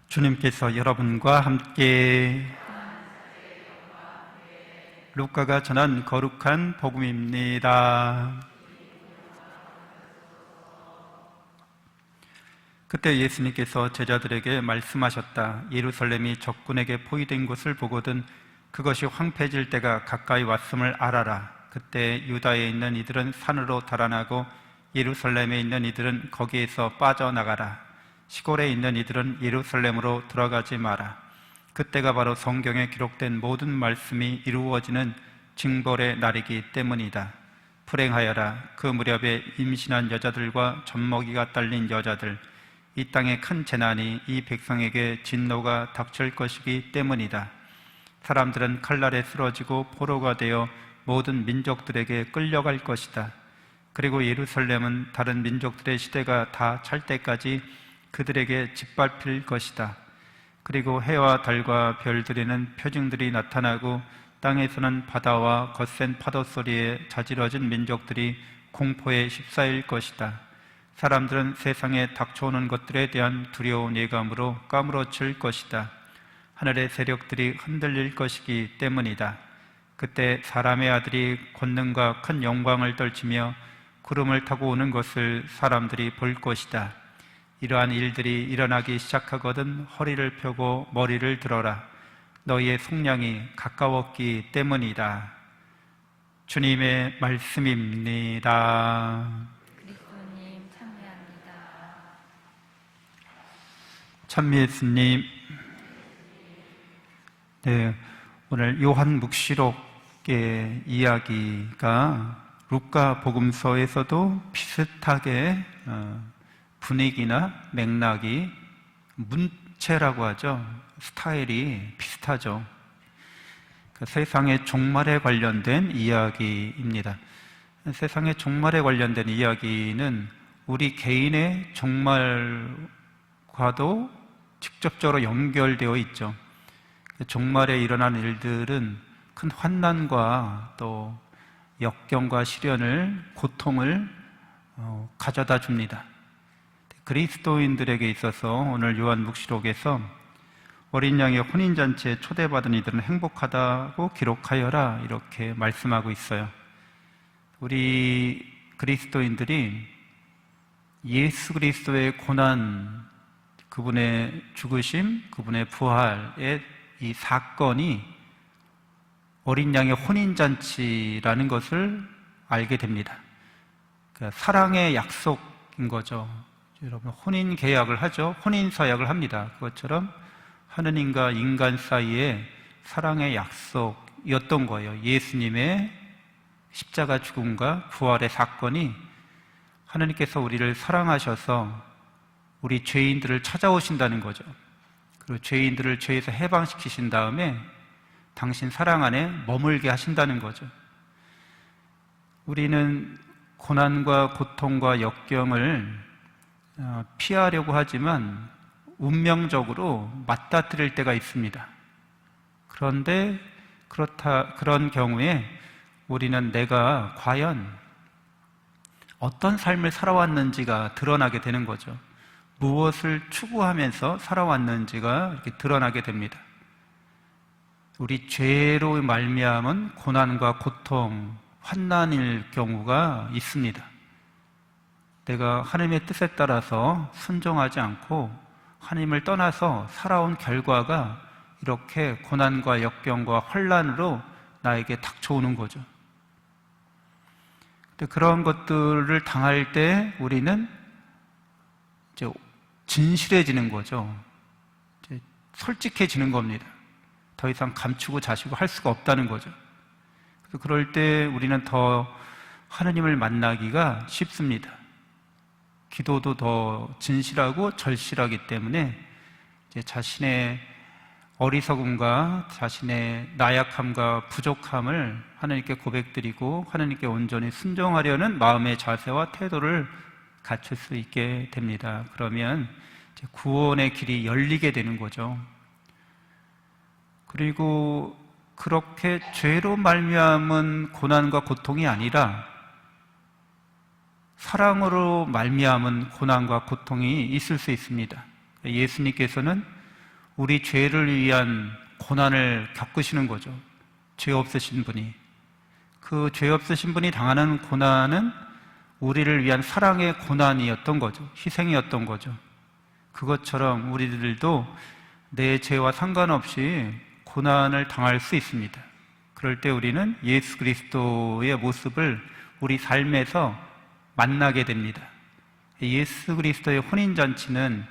주님께서 여러분과 함께 루카가 전한 거룩한 복음입니다. 그때 예수님께서 제자들에게 말씀하셨다. 예루살렘이 적군에게 포위된 것을 보거든 그것이 황폐해질 때가 가까이 왔음을 알아라. 그때 유다에 있는 이들은 산으로 달아나고 예루살렘에 있는 이들은 거기에서 빠져나가라. 시골에 있는 이들은 예루살렘으로 들어가지 마라. 그때가 바로 성경에 기록된 모든 말씀이 이루어지는 징벌의 날이기 때문이다. 불행하여라. 그 무렵에 임신한 여자들과 젖먹이가 딸린 여자들, 이 땅에 큰 재난이 이 백성에게 진노가 닥칠 것이기 때문이다. 사람들은 칼날에 쓰러지고 포로가 되어 모든 민족들에게 끌려갈 것이다. 그리고 예루살렘은 다른 민족들의 시대가 다 찰 때까지 그들에게 짓밟힐 것이다. 그리고 해와 달과 별들에는 표징들이 나타나고 땅에서는 바다와 거센 파도 소리에 자지러진 민족들이 공포에 휩싸일 것이다. 사람들은 세상에 닥쳐오는 것들에 대한 두려운 예감으로 까무러칠 것이다. 하늘의 세력들이 흔들릴 것이기 때문이다. 그때 사람의 아들이 권능과 큰 영광을 떨치며 구름을 타고 오는 것을 사람들이 볼 것이다. 이러한 일들이 일어나기 시작하거든 허리를 펴고 머리를 들어라. 너희의 속량이 가까웠기 때문이다. 주님의 말씀입니다. 그리스도님 참여합니다. 찬미 예수님, 네, 오늘 요한 묵시록의 이야기가 루카 복음서에서도 비슷하게 분위기나 맥락이, 문체라고 하죠. 스타일이 비슷하죠. 세상의 종말에 관련된 이야기입니다. 세상의 종말에 관련된 이야기는 우리 개인의 종말과도 직접적으로 연결되어 있죠. 종말에 일어난 일들은 큰 환난과 또 역경과 시련을, 고통을 가져다 줍니다. 그리스도인들에게 있어서 오늘 요한 묵시록에서 어린 양의 혼인잔치에 초대받은 이들은 행복하다고 기록하여라, 이렇게 말씀하고 있어요. 우리 그리스도인들이 예수 그리스도의 고난, 그분의 죽으심, 그분의 부활의 이 사건이 어린 양의 혼인잔치라는 것을 알게 됩니다. 그러니까 사랑의 약속인 거죠. 여러분, 혼인 계약을 하죠. 혼인 서약을 합니다. 그것처럼 하느님과 인간 사이에 사랑의 약속이었던 거예요. 예수님의 십자가 죽음과 부활의 사건이 하느님께서 우리를 사랑하셔서 우리 죄인들을 찾아오신다는 거죠. 그리고 죄인들을 죄에서 해방시키신 다음에 당신 사랑 안에 머물게 하신다는 거죠. 우리는 고난과 고통과 역경을 피하려고 하지만 운명적으로 맞닥뜨릴 때가 있습니다. 그런데 그런 경우에 우리는 내가 과연 어떤 삶을 살아왔는지가 드러나게 되는 거죠. 무엇을 추구하면서 살아왔는지가 이렇게 드러나게 됩니다. 우리 죄로 말미암은 고난과 고통, 환난일 경우가 있습니다. 내가 하나님의 뜻에 따라서 순종하지 않고 하나님을 떠나서 살아온 결과가 이렇게 고난과 역경과 혼란으로 나에게 닥쳐오는 거죠. 근데 그런 것들을 당할 때 우리는 이제 진실해지는 거죠. 이제 솔직해지는 겁니다. 더 이상 감추고 자시고 할 수가 없다는 거죠. 그래서 그럴 때 우리는 더 하나님을 만나기가 쉽습니다. 기도도 더 진실하고 절실하기 때문에 이제 자신의 어리석음과 자신의 나약함과 부족함을 하나님께 고백드리고 하나님께 온전히 순종하려는 마음의 자세와 태도를 갖출 수 있게 됩니다. 그러면 이제 구원의 길이 열리게 되는 거죠. 그리고 그렇게 죄로 말미암은 고난과 고통이 아니라 사랑으로 말미암은 고난과 고통이 있을 수 있습니다. 예수님께서는 우리 죄를 위한 고난을 겪으시는 거죠. 죄 없으신 분이. 그 죄 없으신 분이 당하는 고난은 우리를 위한 사랑의 고난이었던 거죠. 희생이었던 거죠. 그것처럼 우리들도 내 죄와 상관없이 고난을 당할 수 있습니다. 그럴 때 우리는 예수 그리스도의 모습을 우리 삶에서 만나게 됩니다. 예수 그리스도의 혼인잔치는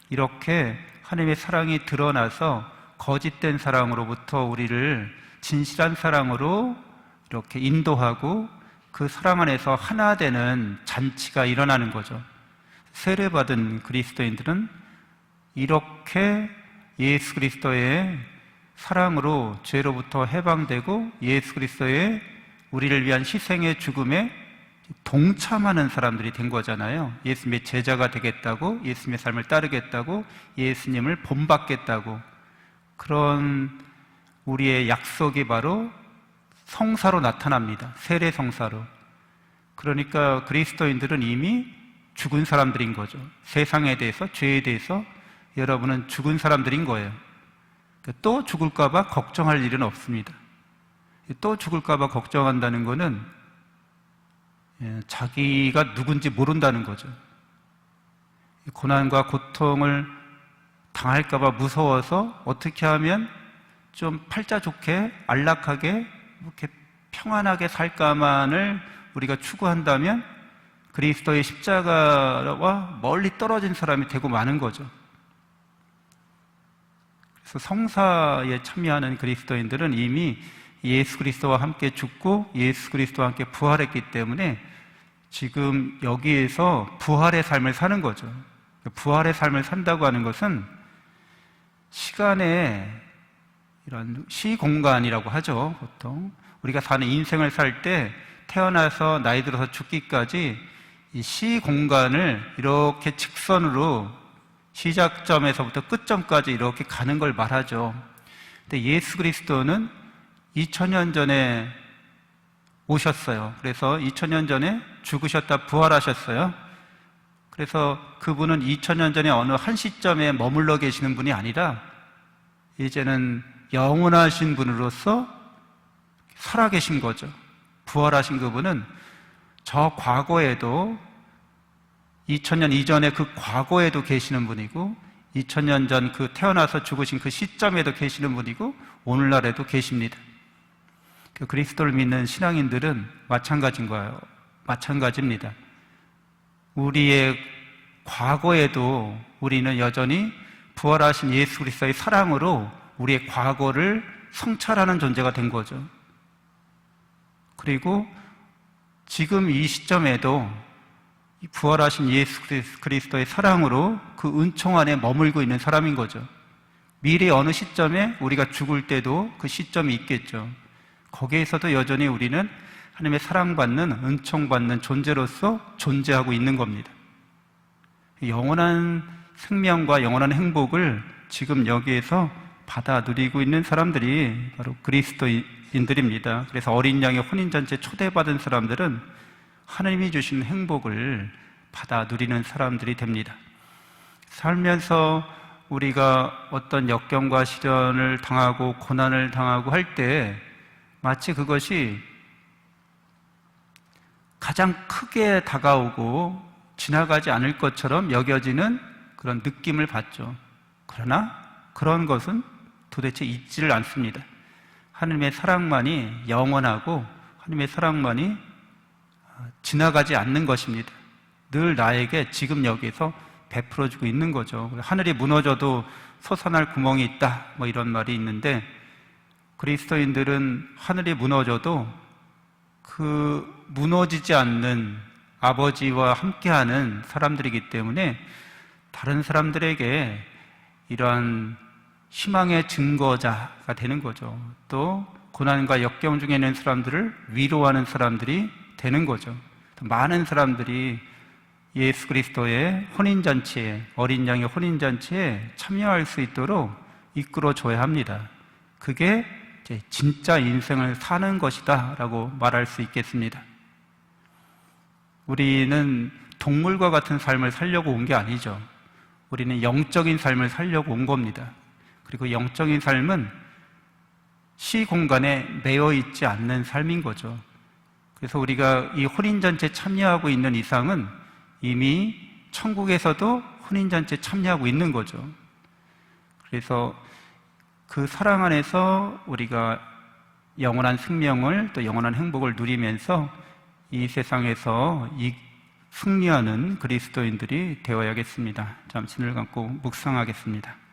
이렇게 하나님의 사랑이 드러나서 거짓된 사랑으로부터 우리를 진실한 사랑으로 이렇게 인도하고 그 사랑 안에서 하나 되는 잔치가 일어나는 거죠. 세례받은 그리스도인들은 이렇게 예수 그리스도의 사랑으로 죄로부터 해방되고 예수 그리스도의 우리를 위한 희생의 죽음에 동참하는 사람들이 된 거잖아요. 예수님의 제자가 되겠다고, 예수님의 삶을 따르겠다고, 예수님을 본받겠다고. 그런 우리의 약속이 바로 성사로 나타납니다. 세례 성사로. 그러니까 그리스도인들은 이미 죽은 사람들인 거죠. 세상에 대해서, 죄에 대해서 여러분은 죽은 사람들인 거예요. 또 죽을까 봐 걱정할 일은 없습니다. 또 죽을까 봐 걱정한다는 거는 자기가 누군지 모른다는 거죠. 고난과 고통을 당할까 봐 무서워서 어떻게 하면 좀 팔자 좋게 안락하게 이렇게 평안하게 살까만을 우리가 추구한다면 그리스도의 십자가와 멀리 떨어진 사람이 되고 마는 거죠. 그래서 성사에 참여하는 그리스도인들은 이미 예수 그리스도와 함께 죽고 예수 그리스도와 함께 부활했기 때문에 지금 여기에서 부활의 삶을 사는 거죠. 부활의 삶을 산다고 하는 것은 시간의 이런 시공간이라고 하죠. 보통 우리가 사는 인생을 살 때 태어나서 나이 들어서 죽기까지 이 시공간을 이렇게 직선으로 시작점에서부터 끝점까지 이렇게 가는 걸 말하죠. 근데 예수 그리스도는 2000년 전에 오셨어요. 그래서 2000년 전에 죽으셨다 부활하셨어요. 그래서 그분은 2000년 전에 어느 한 시점에 머물러 계시는 분이 아니라 이제는 영원하신 분으로서 살아계신 거죠. 부활하신 그분은 저 과거에도 2000년 이전에 그 과거에도 계시는 분이고 2000년 전 그 태어나서 죽으신 그 시점에도 계시는 분이고 오늘날에도 계십니다. 그 그리스도를 믿는 신앙인들은 마찬가지인 거예요. 마찬가지입니다. 우리의 과거에도 우리는 여전히 부활하신 예수 그리스도의 사랑으로 우리의 과거를 성찰하는 존재가 된 거죠. 그리고 지금 이 시점에도 부활하신 예수 그리스도의 사랑으로 그 은총 안에 머물고 있는 사람인 거죠. 미래 어느 시점에 우리가 죽을 때도 그 시점이 있겠죠. 거기에서도 여전히 우리는 하나님의 사랑받는, 은총받는 존재로서 존재하고 있는 겁니다. 영원한 생명과 영원한 행복을 지금 여기에서 받아 누리고 있는 사람들이 바로 그리스도인들입니다. 그래서 어린 양의 혼인잔치에 초대받은 사람들은 하나님이 주신 행복을 받아 누리는 사람들이 됩니다. 살면서 우리가 어떤 역경과 시련을 당하고 고난을 당하고 할 때 마치 그것이 가장 크게 다가오고 지나가지 않을 것처럼 여겨지는 그런 느낌을 받죠. 그러나 그런 것은 도대체 있지를 않습니다. 하나님의 사랑만이 영원하고 하나님의 사랑만이 지나가지 않는 것입니다. 늘 나에게 지금 여기서 베풀어주고 있는 거죠. 하늘이 무너져도 솟아날 구멍이 있다, 뭐 이런 말이 있는데 그리스도인들은 하늘이 무너져도 그 무너지지 않는 아버지와 함께하는 사람들이기 때문에 다른 사람들에게 이러한 희망의 증거자가 되는 거죠. 또 고난과 역경 중에 있는 사람들을 위로하는 사람들이 되는 거죠. 많은 사람들이 예수 그리스도의 혼인잔치에, 어린 양의 혼인잔치에 참여할 수 있도록 이끌어줘야 합니다. 그게 이제 진짜 인생을 사는 것이다 라고 말할 수 있겠습니다. 우리는 동물과 같은 삶을 살려고 온 게 아니죠. 우리는 영적인 삶을 살려고 온 겁니다. 그리고 영적인 삶은 시 공간에 매여 있지 않는 삶인 거죠. 그래서 우리가 이 혼인잔치에 참여하고 있는 이상은 이미 천국에서도 혼인잔치에 참여하고 있는 거죠. 그래서 그 사랑 안에서 우리가 영원한 생명을 또 영원한 행복을 누리면서 이 세상에서 승리하는 그리스도인들이 되어야겠습니다. 잠시 눈을 감고 묵상하겠습니다.